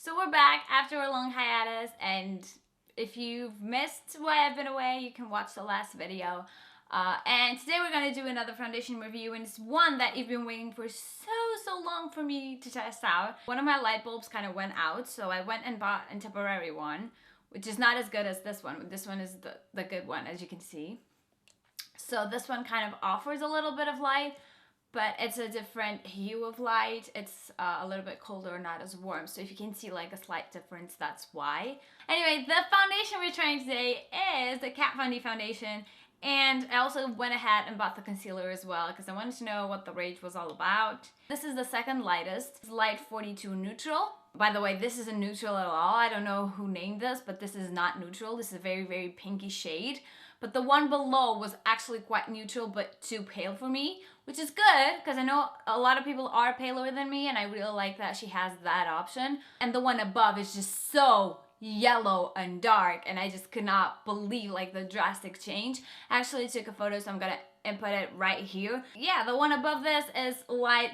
So we're back after a long hiatus, and if you've missed why I've been away, you can watch the last video. And today we're going to do another foundation review, and it's one that you've been waiting for so long for me to test out. One of my light bulbs kind of went out, so I went and bought a temporary one, which is not as good as this one. This one is the good one, as you can see. So this one kind of offers a little bit of light, but it's a different hue of light. It's a little bit colder, not as warm. So if you can see like a slight difference, that's why. Anyway, the foundation we're trying today is the Kat Von D foundation. And I also went ahead and bought the concealer as well because I wanted to know what the rage was all about. This is the second lightest. It's Light 42 Neutral. By the way, this isn't neutral at all. I don't know who named this, but this is not neutral. This is a very pinky shade. But the one below was actually quite neutral, but too pale for me, which is good because I know a lot of people are paler than me, and I really like that she has that option. And the one above is just so yellow and dark, and I just could not believe like the drastic change. I actually took a photo, so I'm gonna input it right here. Yeah, the one above this is Light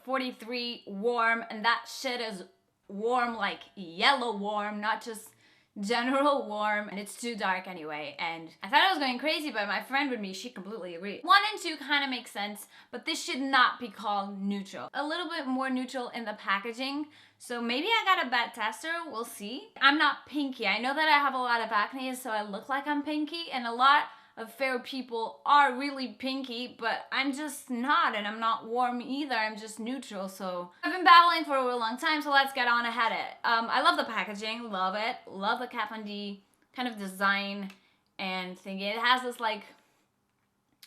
43 Warm, and that shit is warm, like yellow warm, not just general warm, and it's too dark anyway. And I thought I was going crazy, but my friend with me, she completely agreed. 1 and 2 kind of make sense, but this should not be called neutral. A little bit more neutral in the packaging, so maybe I got a bad tester, we'll see. I'm not pinky. I know that I have a lot of acne, so I look like I'm pinky, and a lot of fair people are really pinky, but I'm just not, and I'm not warm either. I'm just neutral. So I've been battling for a really long time, so let's get on ahead it. I love the packaging, love it. Love the Kat Von D kind of design and thingy. It has this like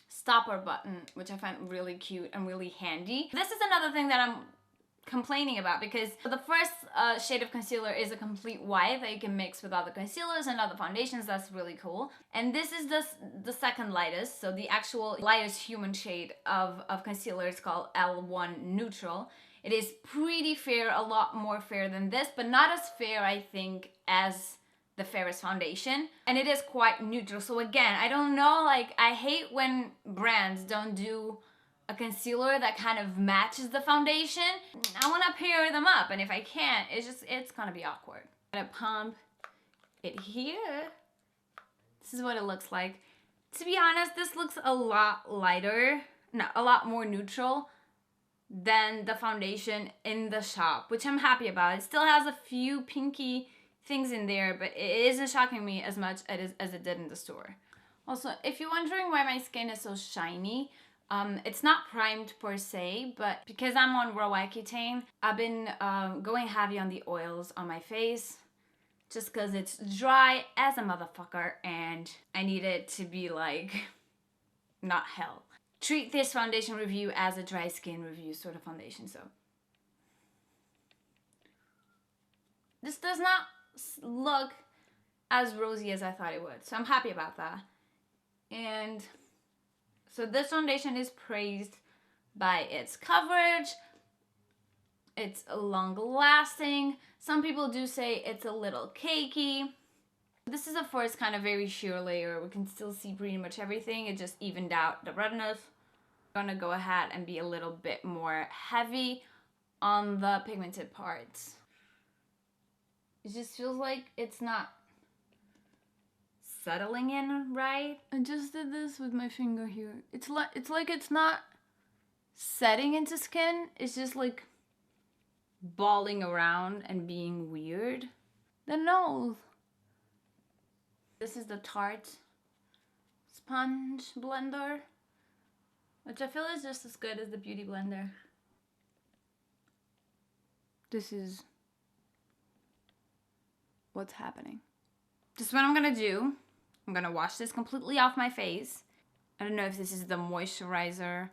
stopper button, which I find really cute and really handy. This is another thing that I'm complaining about, because the first shade of concealer is a complete white that you can mix with other concealers and other foundations. That's really cool. And this is the second lightest, so the actual lightest human shade of concealer is called L1 Neutral. It is pretty fair, a lot more fair than this, but not as fair, I think, as the fairest foundation. And it is quite neutral. So again, I don't know, like, I hate when brands don't do a concealer that kind of matches the foundation. I want to pair them up, and if I can't, it's gonna be awkward. I'm gonna pump it here. This is what it looks like. To be honest, this looks a lot lighter, no, a lot more neutral than the foundation in the shop, which I'm happy about. It still has a few pinky things in there, but it isn't shocking me as much as it did in the store. Also, if you're wondering why my skin is so shiny, it's not primed per se, but because I'm on raw Accutane, I've been going heavy on the oils on my face just because it's dry as a motherfucker and I need it to be like, not hell. Treat this foundation review as a dry skin review sort of foundation, so. This does not look as rosy as I thought it would, so I'm happy about that. And so this foundation is praised by its coverage, it's long lasting. Some people do say it's a little cakey. This is a first kind of very sheer layer. We can still see pretty much everything. It just evened out the redness. I'm gonna go ahead and be a little bit more heavy on the pigmented parts. It just feels like it's not settling in right. I just did this with my finger here. It's like it's not setting into skin. It's just like balling around and being weird. The nose. This is the Tarte sponge blender, which I feel is just as good as the Beauty Blender. This is what's happening. This is what I'm gonna do. I'm gonna wash this completely off my face. I don't know if this is the moisturizer,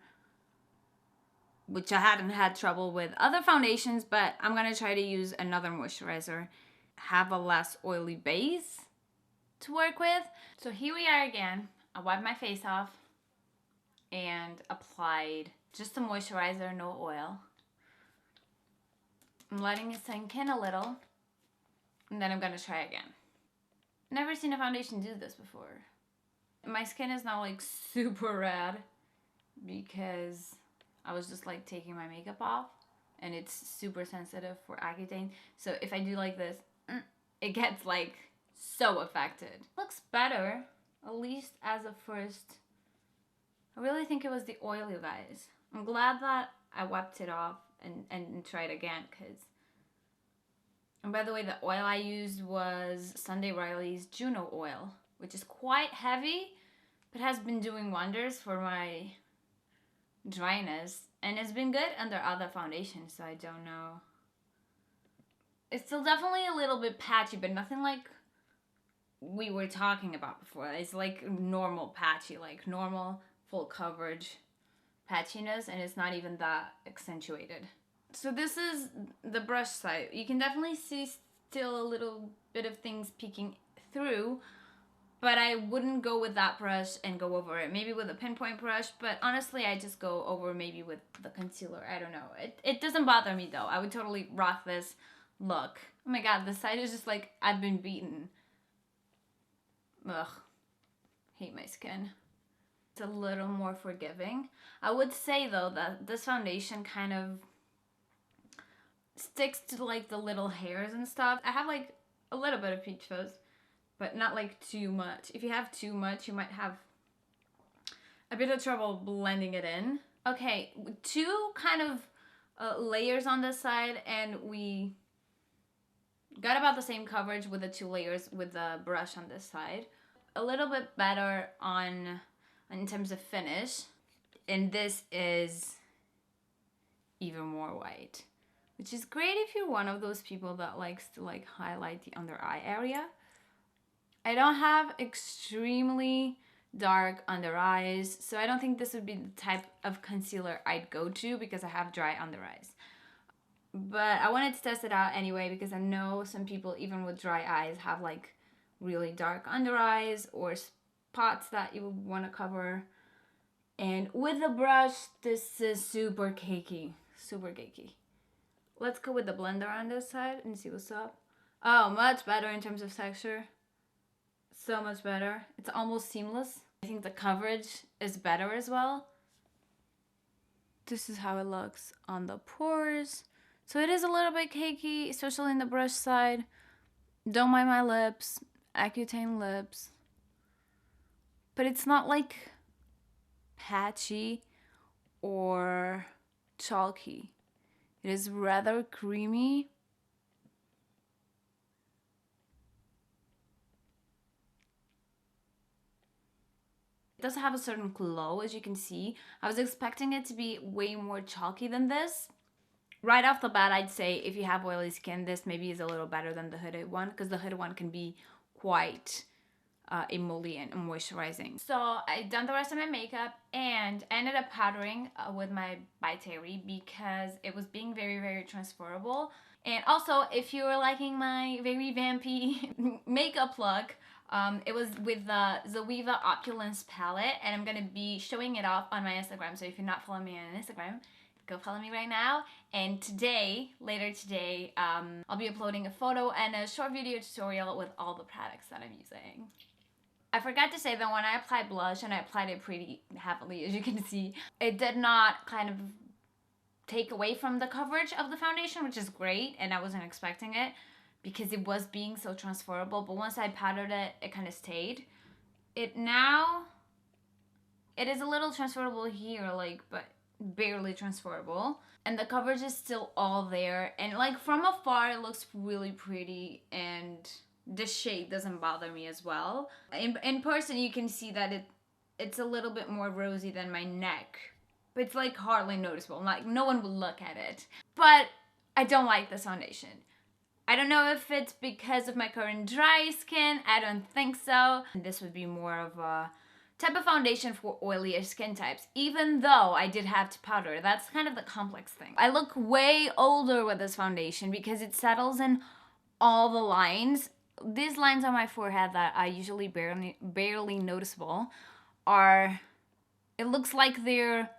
which I hadn't had trouble with other foundations, but I'm gonna try to use another moisturizer. Have a less oily base to work with. So here we are again. I wiped my face off and applied just the moisturizer, no oil. I'm letting it sink in a little, and then I'm gonna try again. Never seen a foundation do this before. My skin is now like super red because I was just like taking my makeup off. and it's super sensitive for Accutane. So if I do like this, it gets like so affected. Looks better, at least as a first. I really think it was the oil, you guys. I'm glad that I wiped it off and tried again, because... And by the way, the oil I used was Sunday Riley's Juno oil, which is quite heavy, but has been doing wonders for my dryness. And it's been good under other foundations, so I don't know. It's still definitely a little bit patchy, but nothing like we were talking about before. It's like normal patchy, like normal full coverage patchiness, and it's not even that accentuated. So this is the brush side. You can definitely see still a little bit of things peeking through, but I wouldn't go with that brush and go over it. Maybe with a pinpoint brush, but honestly, I just go over maybe with the concealer. I don't know. It doesn't bother me though. I would totally rock this look. Oh my god, this side is just like I've been beaten. Ugh. Hate my skin. It's a little more forgiving. I would say though that this foundation kind of sticks to like the little hairs and stuff. I have like a little bit of peach fuzz, but not like too much. If you have too much, you might have a bit of trouble blending it in. Okay, two kind of layers on this side, and we got about the same coverage with the two layers with the brush on this side. A little bit better in terms of finish, and this is even more white, which is great if you're one of those people that likes to like highlight the under eye area. I don't have extremely dark under eyes, so I don't think this would be the type of concealer I'd go to because I have dry under eyes. But I wanted to test it out anyway because I know some people, even with dry eyes, have like really dark under eyes or spots that you would want to cover. And with the brush, this is super cakey. Super cakey. Let's go with the blender on this side and see what's up. Oh, much better in terms of texture. So much better. It's almost seamless. I think the coverage is better as well. This is how it looks on the pores. So it is a little bit cakey, especially in the brush side. Don't mind my lips. Accutane lips. But it's not like patchy or chalky. It is rather creamy. It does have a certain glow, as you can see. I was expecting it to be way more chalky than this. Right off the bat, I'd say if you have oily skin, this maybe is a little better than the hooded one, because the hooded one can be quite emollient and moisturizing. So I done the rest of my makeup and ended up powdering with my by Terry because it was being very, very transferable. And also, if you're liking my very vampy makeup look, it was with the ZOEVA Opulence palette, and I'm gonna be showing it off on my Instagram. So if you're not following me on Instagram, go follow me right now. And today, later today, I'll be uploading a photo and a short video tutorial with all the products that I'm using. I forgot to say that when I applied blush, and I applied it pretty heavily, as you can see, it did not kind of take away from the coverage of the foundation, which is great, and I wasn't expecting it because it was being so transferable. But once I powdered it, it kind of stayed. It is a little transferable here, like, but barely transferable, and the coverage is still all there, and like from afar it looks really pretty, and the shade doesn't bother me as well. In person you can see that it's a little bit more rosy than my neck, but it's like hardly noticeable, like no one will look at it. But I don't like this foundation. I don't know if it's because of my current dry skin, I don't think so. This would be more of a type of foundation for oilier skin types, even though I did have to powder. That's kind of the complex thing. I look way older with this foundation because it settles in all the lines. These lines on my forehead that are usually barely noticeable it looks like they're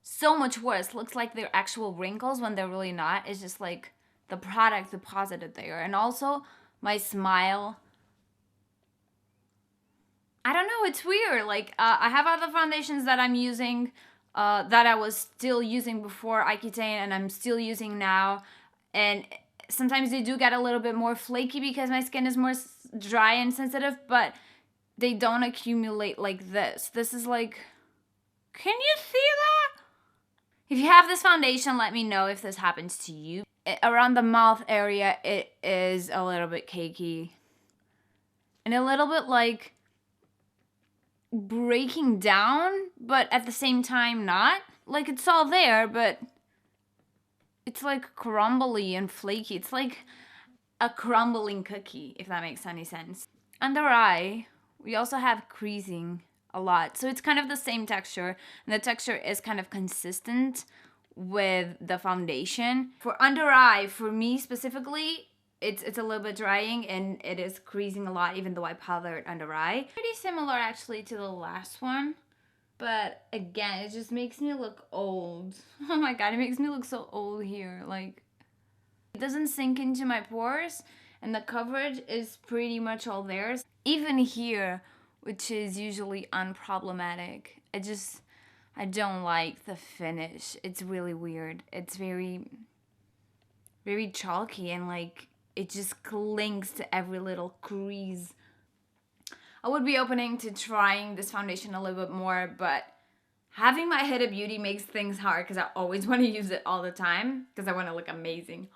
so much worse. It looks like they're actual wrinkles when they're really not. It's just like the product deposited there. And also my smile, I don't know, it's weird. Like, I have other foundations that I'm using that I was still using before Accutane and I'm still using now. And sometimes they do get a little bit more flaky because my skin is more dry and sensitive, but they don't accumulate like this. This is like, can you see that? If you have this foundation, let me know if this happens to you. Around the mouth area, it is a little bit cakey. And a little bit like breaking down, but at the same time not. Like it's all there, but it's like crumbly and flaky. It's like a crumbling cookie, if that makes any sense. Under eye, we also have creasing a lot. So it's kind of the same texture, and the texture is kind of consistent with the foundation. For under eye, for me specifically, it's a little bit drying and it is creasing a lot, even though I powdered under eye. Pretty similar actually to the last one. But again, it just makes me look old. Oh my god, it makes me look so old here. Like, it doesn't sink into my pores and the coverage is pretty much all there. Even here, which is usually unproblematic, I don't like the finish. It's really weird. It's very chalky and like it just clings to every little crease. I would be opening to trying this foundation a little bit more, but having my Huda Beauty makes things hard because I always want to use it all the time because I want to look amazing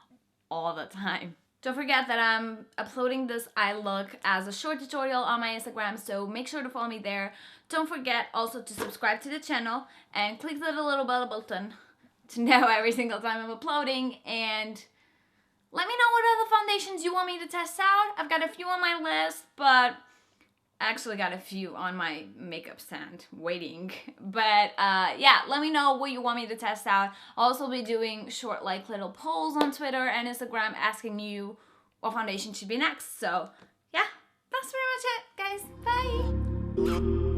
all the time. Don't forget that I'm uploading this eye look as a short tutorial on my Instagram, so make sure to follow me there. Don't forget also to subscribe to the channel and click the little bell button to know every single time I'm uploading, and let me know what other foundations you want me to test out. I've got a few on my list, but I actually got a few on my makeup stand waiting. But yeah, let me know what you want me to test out. I'll also be doing short like little polls on Twitter and Instagram asking you what foundation should be next. So yeah, that's pretty much it, guys. Bye.